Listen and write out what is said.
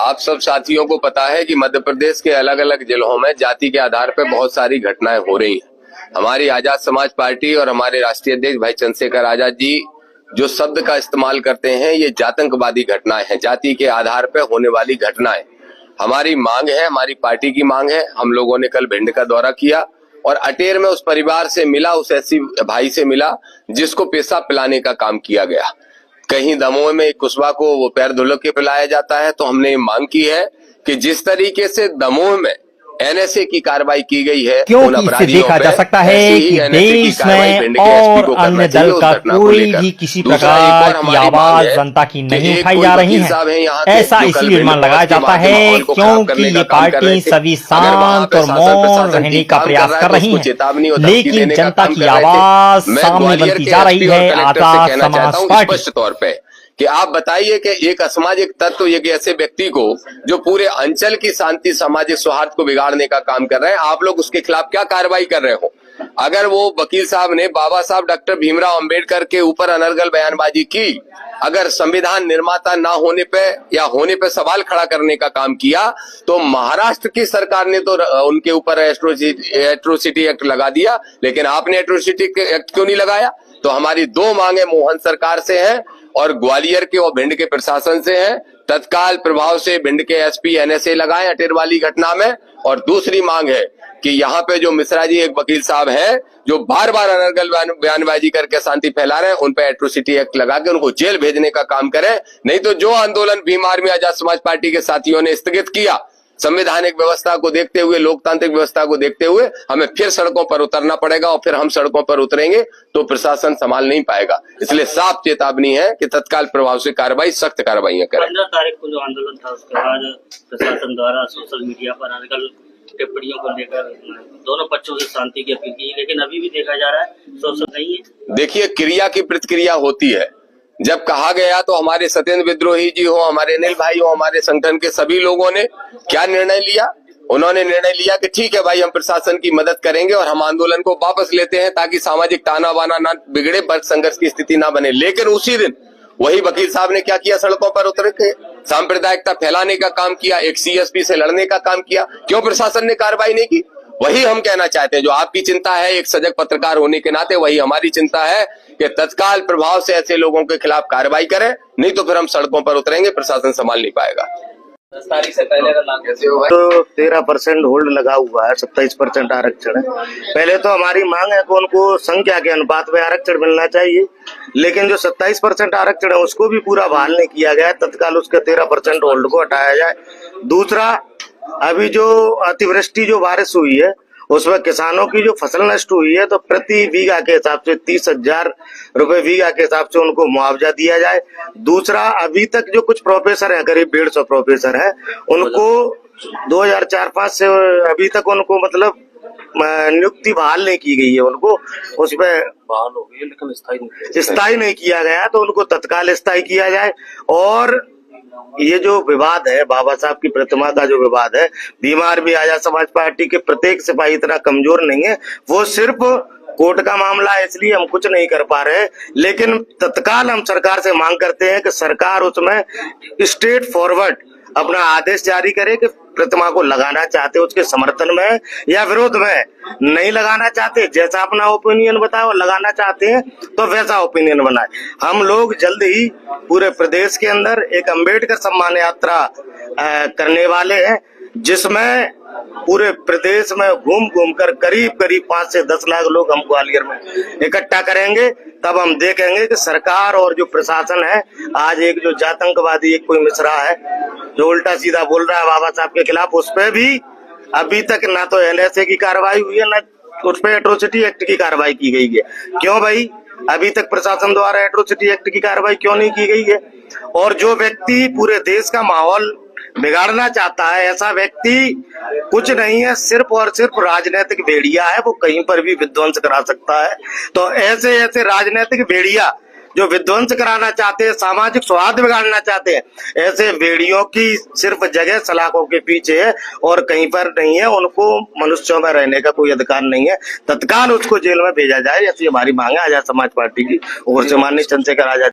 आप सब साथियों को पता है कि मध्य प्रदेश के अलग अलग जिलों में जाति के आधार पर बहुत सारी घटनाएं हो रही हैं। हमारी आजाद समाज पार्टी और हमारे राष्ट्रीय अध्यक्ष भाई चंद्रशेखर आजाद जी जो शब्द का इस्तेमाल करते हैं, ये जातंकवादी घटनाएं हैं, जाति के आधार पर होने वाली घटनाएं। हमारी मांग है, हमारी पार्टी की मांग है। हम लोगों ने कल भिंड का दौरा किया और अटेर में उस परिवार से मिला, उस ऐसी भाई से मिला जिसको पेशाब पिलाने का काम किया गया। कहीं दमोह में एक कुस्बा को वो पैर धुलो के पिलाया जाता है। तो हमने मांग की है कि जिस तरीके से दमोह में एनएसए की कार्रवाई की गई है, क्योंकि इससे देखा जा सकता है कि देश में और अन्य दल का कोई भी किसी प्रकार की आवाज जनता की नहीं उठाई जा रही है। ऐसा इसलिए अनुमान लगाया जाता है क्योंकि ये पार्टी सभी शांत और मौन रहने का प्रयास कर रही है, लेकिन जनता की आवाज सामने बनती जा रही है। आजाद समाज पार्टी स्पष्ट तौर पे कि आप बताइए कि एक असामाजिक तत्व, एक ऐसे व्यक्ति को जो पूरे अंचल की शांति सामाजिक सौहार्द को बिगाड़ने का काम कर रहे हैं, आप लोग उसके खिलाफ क्या कार्रवाई कर रहे हो? अगर वो वकील साहब ने बाबा साहब डॉक्टर भीमराव अंबेडकर के ऊपर अनर्गल बयानबाजी की, अगर संविधान निर्माता ना होने पे या होने पे सवाल खड़ा करने का काम किया, तो महाराष्ट्र की सरकार ने तो उनके ऊपर एट्रोसिटी एक्ट लगा दिया, लेकिन आपने एट्रोसिटी एक्ट क्यों नहीं लगाया? तो हमारी दो मांगे मोहन सरकार से हैं और ग्वालियर के और भिंड के प्रशासन से है। तत्काल प्रभाव से भिंड के एसपी एनएसए लगाएं अटेर वाली घटना में। और दूसरी मांग है कि यहाँ पे जो मिश्रा जी एक वकील साहब हैं जो बार बार अनर्गल बयानबाजी करके शांति फैला रहे हैं, उन पे एट्रोसिटी एक्ट लगा के उनको जेल भेजने का काम करें। नहीं तो जो आंदोलन भीम आर्मी आजाद समाज पार्टी के साथियों ने स्थगित किया, संवैधानिक व्यवस्था को देखते हुए, लोकतांत्रिक व्यवस्था को देखते हुए हमें फिर सड़कों पर उतरना पड़ेगा और फिर हम सड़कों पर उतरेंगे तो प्रशासन संभाल नहीं पाएगा। इसलिए साफ चेतावनी है कि तत्काल प्रभाव से कार्रवाई, सख्त कार्रवाइयां करें। 15 तारीख को जो आंदोलन था उसके बाद प्रशासन द्वारा सोशल मीडिया पर अनर्गल टिप्पणियों को लेकर दोनों पक्षों से शांति की अपील की, लेकिन अभी भी देखा जा रहा है सोशल नहीं है। देखिए, क्रिया की प्रतिक्रिया होती है। जब कहा गया तो हमारे सत्येंद्र विद्रोही जी हो, हमारे अनिल भाई हो, हमारे संगठन के सभी लोगों ने क्या निर्णय लिया? उन्होंने निर्णय लिया कि ठीक है भाई, हम प्रशासन की मदद करेंगे और हम आंदोलन को वापस लेते हैं ताकि सामाजिक ताना बाना ना बिगड़े, वर्ग संघर्ष की स्थिति ना बने। लेकिन उसी दिन वही वकील साहब ने क्या किया? सड़कों पर उतर के सांप्रदायिकता फैलाने का काम किया, एक सीएसपी से लड़ने का काम किया। क्यों प्रशासन ने कार्रवाई नहीं की? वही हम कहना चाहते हैं। जो आपकी चिंता है एक सजग पत्रकार होने के नाते, वही हमारी चिंता है कि तत्काल प्रभाव से ऐसे लोगों के खिलाफ कार्रवाई करें, नहीं तो फिर हम सड़कों पर उतरेंगे, प्रशासन संभाल नहीं पाएगा। 10 तारीख से पहले अगर लागू कैसे होगा? तो 13% होल्ड लगा हुआ है, 27% आरक्षण है। पहले तो हमारी मांग है कि उनको संख्या के अनुपात में आरक्षण मिलना चाहिए, लेकिन जो 27% आरक्षण है उसको भी पूरा बहाल नहीं किया गया है। तत्काल उसके 13% होल्ड को हटाया जाए। दूसरा, अभी जो अतिवृष्टि जो बारिश हुई है उसमें किसानों की जो फसल नष्ट हुई है, तो प्रति बीघा के हिसाब से 30,000 रुपए बीघा के हिसाब से उनको मुआवजा दिया जाए। दूसरा, अभी तक जो कुछ प्रोफेसर है, करीब 150 प्रोफेसर है, उनको 2004-5 से अभी तक उनको मतलब नियुक्ति बहाल नहीं की गई है। उनको उसमें बहाल हो गई है लेकिन स्थायी नहीं किया गया, तो उनको तत्काल स्थायी किया जाए। और ये जो विवाद है, बाबा साहब की प्रतिमा का जो विवाद है, भीम आर्मी आजाद समाज पार्टी के प्रत्येक सिपाही इतना कमजोर नहीं है। वो सिर्फ कोर्ट का मामला है, इसलिए हम कुछ नहीं कर पा रहे। लेकिन तत्काल हम सरकार से मांग करते हैं कि सरकार उसमें स्ट्रेट फॉरवर्ड अपना आदेश जारी करे कि प्रतिमा को लगाना चाहते उसके समर्थन में या विरोध में। नहीं लगाना चाहते, जैसा अपना ओपिनियन बताओ, लगाना चाहते हैं तो वैसा ओपिनियन बनाए। हम लोग जल्द ही पूरे प्रदेश के अंदर एक अंबेडकर सम्मान यात्रा करने वाले हैं, जिसमें पूरे प्रदेश में घूम घूम कर करीब 5 से 10 लाख लोग हम ग्वालियर में इकट्ठा करेंगे। तब हम देखेंगे कि सरकार और जो प्रशासन है, आज एक जो जातंकवादी एक कोई मिश्रा है जो उल्टा सीधा बोल रहा है बाबा साहब के खिलाफ, उस पर भी अभी तक ना तो एनएसए की कार्रवाई हुई है, ना उस पर एट्रोसिटी एक्ट की कार्रवाई की गई है। क्यों भाई? अभी तक प्रशासन द्वारा एट्रोसिटी एक्ट की कार्रवाई क्यों नहीं की गई है? और जो व्यक्ति पूरे देश का माहौल बिगाड़ना चाहता है, ऐसा व्यक्ति कुछ नहीं है, सिर्फ और सिर्फ राजनीतिक भेड़िया है। वो कहीं पर भी विध्वंस करा सकता है। तो ऐसे राजनीतिक भेड़िया जो विध्वंस कराना चाहते हैं, सामाजिक सौहार्द बिगाड़ना चाहते हैं, ऐसे भेड़ियों की सिर्फ जगह सलाखों के पीछे है और कहीं पर नहीं है। उनको मनुष्यों में रहने का कोई अधिकार नहीं है। तत्काल उसको जेल में भेजा जाए, ऐसी हमारी मांग है आजाद समाज पार्टी की ओर से। माननीय चंद्रशेखर आजाद